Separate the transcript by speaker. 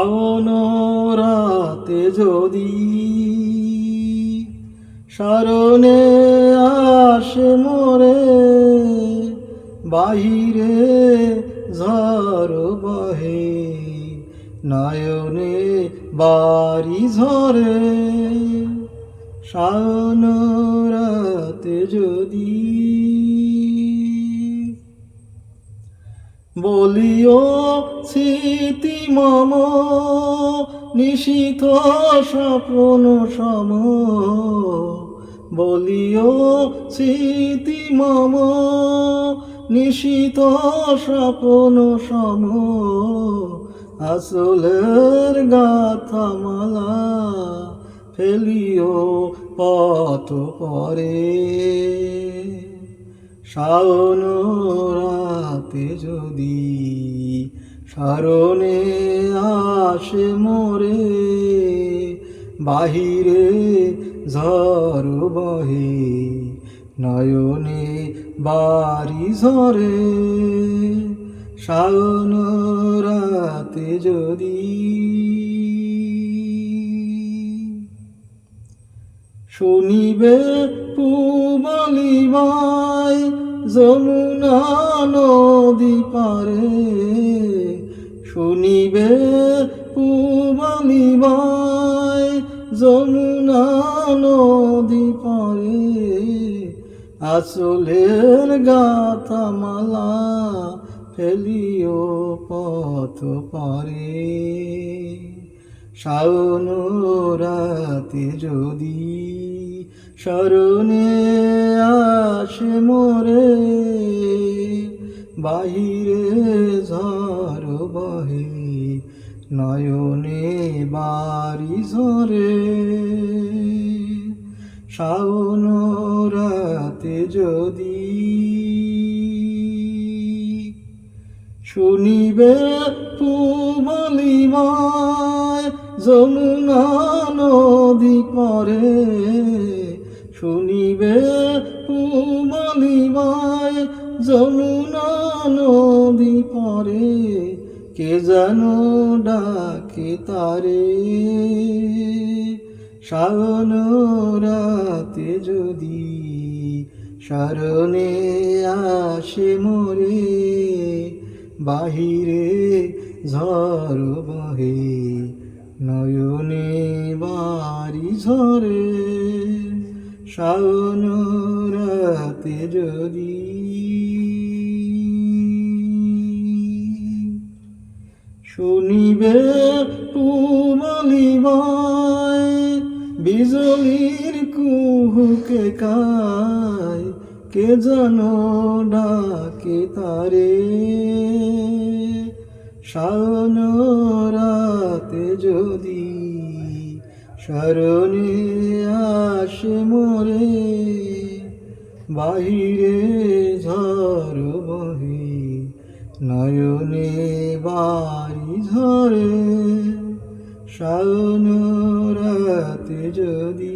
Speaker 1: শাওন রাতে যদি স্মরণে আসে মোরে, বাহিরে ঝড় বহে নয়নে বারি ঝরে। শাওন রাতে যদি বলিও স্মৃতি মম নিশীথ স্বপ্ন সম, বলিও স্মৃতি মম নিশীথ স্বপ্ন সম। আসলের গাথা মালা ফেলিও পথ পরে। শাওন রাতে যদি স্মরণে আসে মোরে, বাহিরে ঝড় বহে নয়নে বারি ঝরে। শাওন রাতে যদি শুনিবে পুবলিবায় যমুনা নদী পারে, শুনিবে পুবলিবায় যমুনা নদী পারে। আঁচলের গাথা মালা ফেলিও পথ পারে। শাওন রাতে যদি স্মরণে আসে মোরে, বাহিরে ঝড় বহে নয়নে বারি ঝরে। শাওন রাতে যদি শুনিবে পুবলিবায় যমুনা নদী পরে, শুনিবে পুবলিবায় যমুনা নদী পরে। কে যেন ডাকে তারে। শাওন রাতে যদি স্মরণে আসে মোরে, বাহিরে ঝড় বহে নয়নে বারি ঝরে। শাওন রাতে যদি শুনিবে পুবলিবায় বিজলির কুহুকে কায়, কে যেন ডাকে তারে। শাওন রাতে যদি স্মরণে আসে মোরে, বাহিরে ঝড় বহে নয়নে বারি ঝরে। শাওন রাতে যদি